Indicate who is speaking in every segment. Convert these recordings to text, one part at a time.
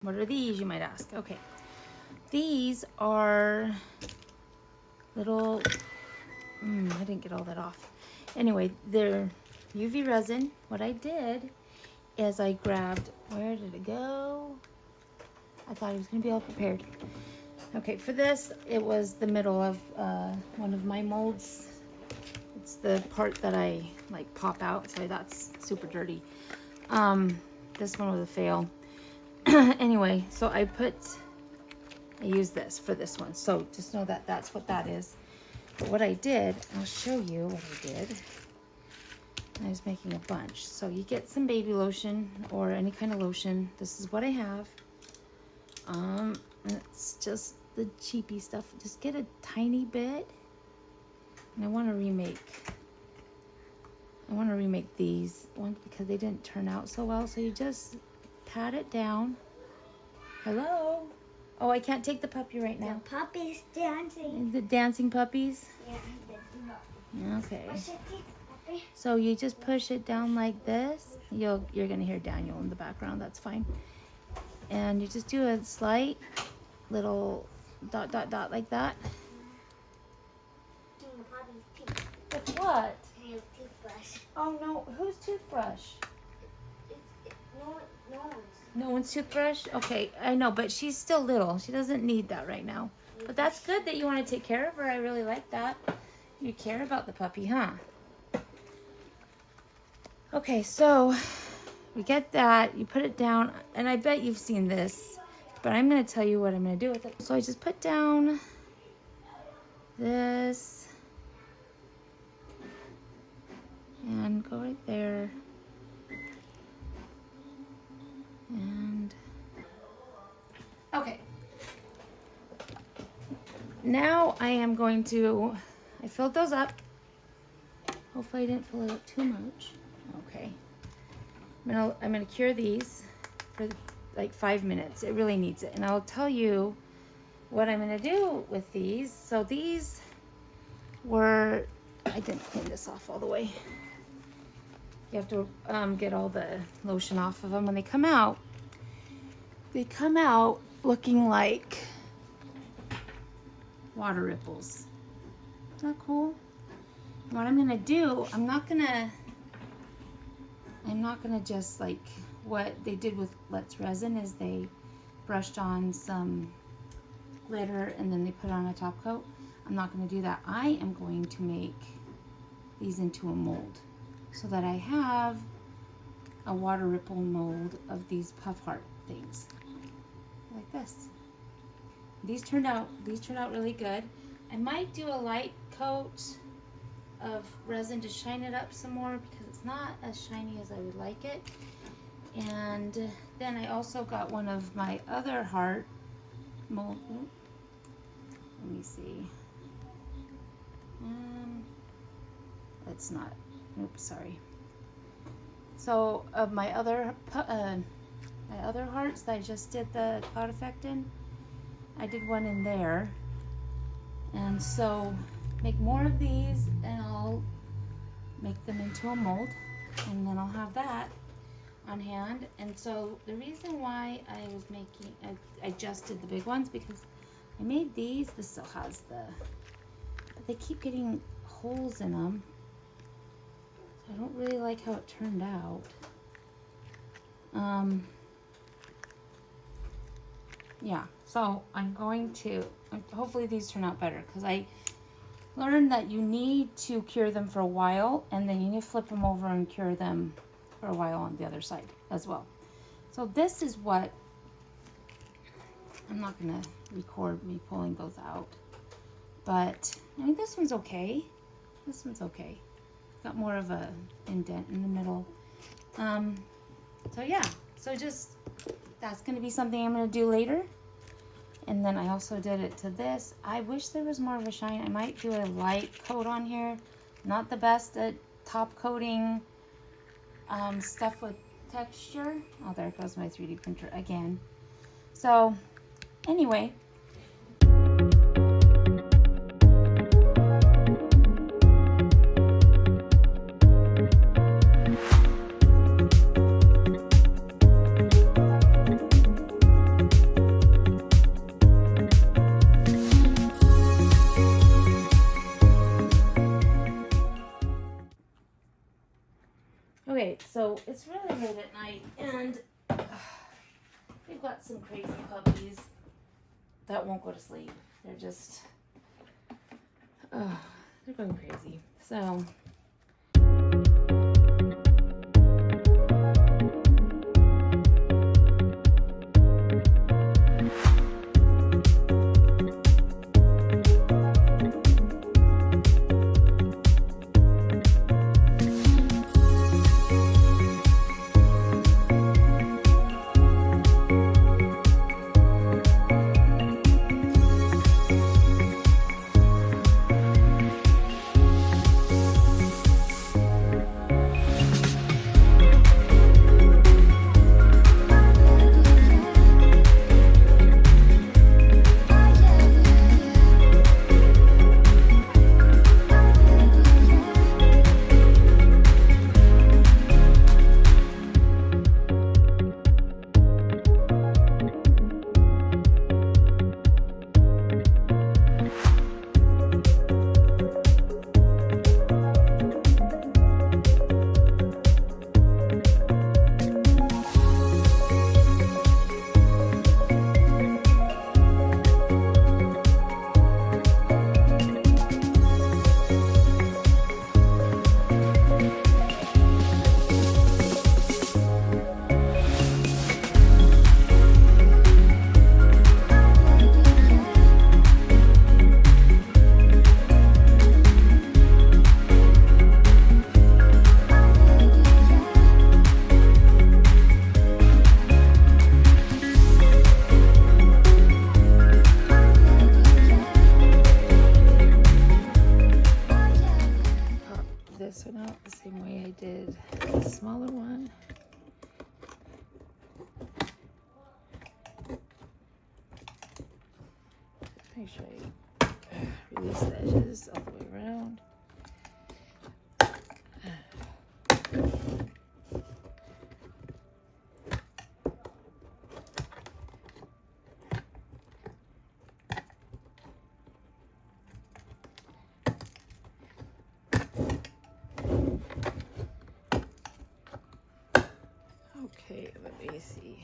Speaker 1: What are these, you might ask? Okay, these are little, I didn't get all that off. Anyway, they're UV resin. What I did is I grabbed, where did it go? I thought I was gonna be all prepared. Okay, for this, it was the middle of one of my molds. It's the part that I like pop out. Sorry, that's super dirty. This one was a fail. Anyway, so I used this for this one. So just know that that's what that is. But what I did, I'll show you what I did. I was making a bunch. So you get some baby lotion or any kind of lotion. This is what I have. It's just the cheapy stuff. Just get a tiny bit. And I want to remake these ones because they didn't turn out so well. So you just pat it down. Hello? Oh, I can't take the puppy right now.
Speaker 2: The puppy's dancing.
Speaker 1: The dancing puppies?
Speaker 2: Yeah.
Speaker 1: Okay. So you just push it down like this. You're gonna hear Daniel in the background. That's fine. And you just do a slight little dot dot dot like that. With what?
Speaker 2: His toothbrush.
Speaker 1: Oh no, whose toothbrush?
Speaker 2: No one's.
Speaker 1: No one's toothbrush? Okay, I know, but she's still little. She doesn't need that right now. But that's good that you want to take care of her. I really like that. You care about the puppy, huh? Okay, so we get that. You put it down, and I bet you've seen this, but I'm going to tell you what I'm going to do with it. So I just put down this and go right there. And okay, now I am going to, I filled those up. Hopefully I didn't fill it up too much. Okay, I'm gonna cure these for like 5 minutes. It really needs it, and I'll tell you what I'm gonna do with these. So these were, I didn't clean this off all the way. You have to get all the lotion off of them. When they come out looking like water ripples. Isn't that cool? What I'm gonna do, I'm not gonna just like what they did with Let's Resin is they brushed on some glitter and then they put on a top coat. I'm not gonna do that. I am going to make these into a mold, so that I have a water ripple mold of these puff heart things, like this. These turned out really good. I might do a light coat of resin to shine it up some more because it's not as shiny as I would like it. And then I also got one of my other heart mold. Let me see. It's not. Oops, sorry. So of my other hearts that I just did the cloud effect in, I did one in there. And so make more of these and I'll make them into a mold, and then I'll have that on hand. And so the reason why I just did the big ones because I made these. This still has but they keep getting holes in them. I don't really like how it turned out. Yeah, so I'm going to, hopefully these turn out better because I learned that you need to cure them for a while and then you need to flip them over and cure them for a while on the other side as well. So this is what, I'm not going to record me pulling both out, but I mean this one's okay. This one's okay. Got more of a indent in the middle. So yeah, so just that's going to be something I'm going to do later. And then I also did it to this. I wish there was more of a shine. I might do a light coat on here. Not the best at top coating stuff with texture. Oh, there goes my 3D printer again. So anyway, it's really late at night, and we've got some crazy puppies that won't go to sleep. They're just, they're going crazy. So. This one out the same way I did the smaller one. Make sure I release the edges all the way around. Okay, let me see.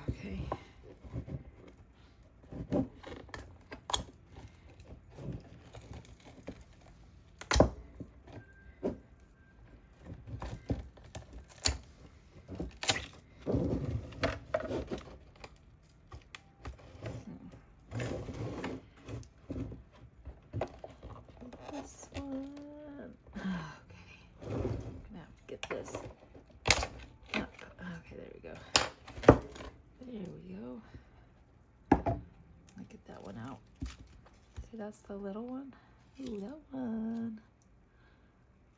Speaker 1: Okay. This one. Okay. I'm gonna have to get this up. Okay, there we go. There we go. I'll get that one out. See, that's the little one. Ooh, that one.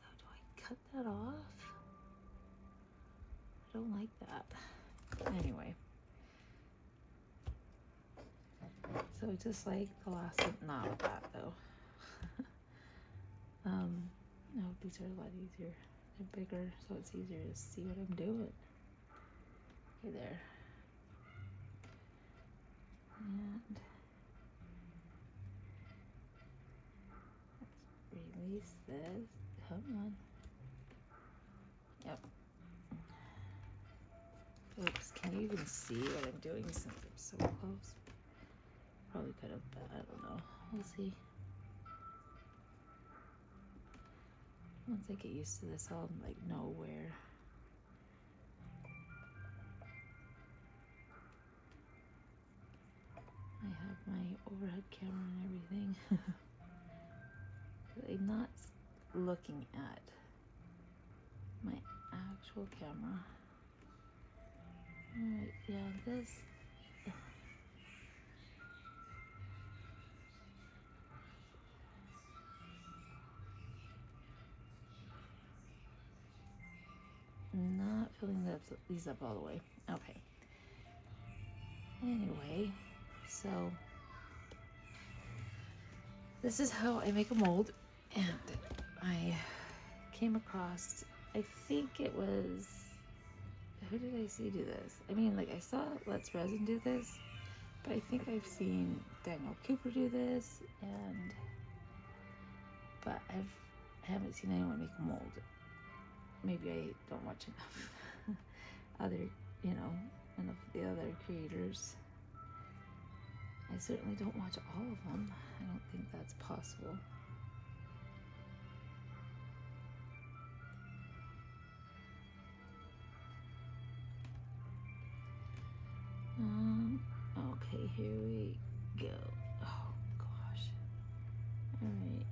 Speaker 1: How do I cut that off? I don't like that. Anyway. So just like the last one, not that though. No, these are a lot easier. They're bigger, so it's easier to see what I'm doing. Okay, there. And let's release this. Come on. Yep. Oops, can you even see what I'm doing since I'm so close? Probably could have, but I don't know. We'll see. Once I get used to this, I'll like know where. I have my overhead camera and everything. But I'm not looking at my actual camera. Alright, yeah, this. Not filling these up all the way. Okay. Anyway, so this is how I make a mold, and I came across, I think it was, who did I see do this? I mean, like I saw Let's Resin do this, but I think I've seen Daniel Cooper do this, but I haven't seen anyone make a mold. Maybe I don't watch enough enough of the other creators. I certainly don't watch all of them. I don't think that's possible. Okay, here we go. Oh gosh. All right.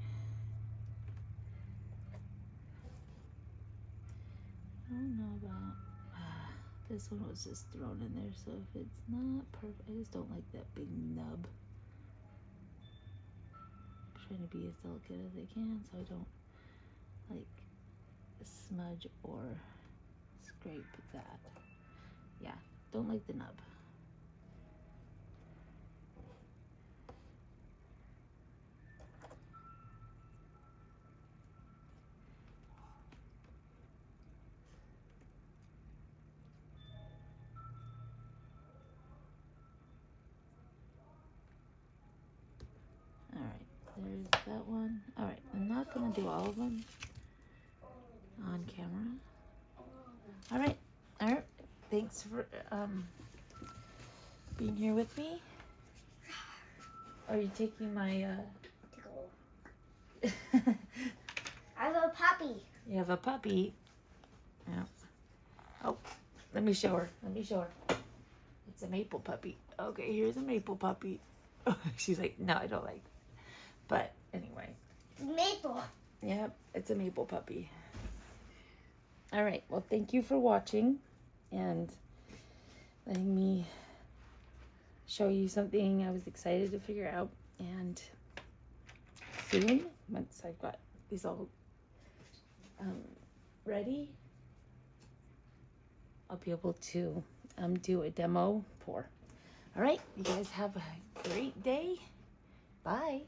Speaker 1: I don't know about this one was just thrown in there, so if it's not perfect, I just don't like that big nub. I'm trying to be as delicate as I can so I don't like smudge or scrape that. Yeah, don't like the nub. There's that one. All right, I'm not gonna do all of them on camera. All right. Thanks for being here with me. Are you taking my?
Speaker 2: I have a puppy.
Speaker 1: You have a puppy. Yeah. Oh, let me show her. It's a maple puppy. Okay, here's a maple puppy. She's like, no, I don't like it. But anyway.
Speaker 2: Maple.
Speaker 1: Yep, it's a maple puppy. All right, well, thank you for watching and letting me show you something I was excited to figure out. And soon, once I've got these all ready, I'll be able to do a demo pour. All right, you guys have a great day. Bye.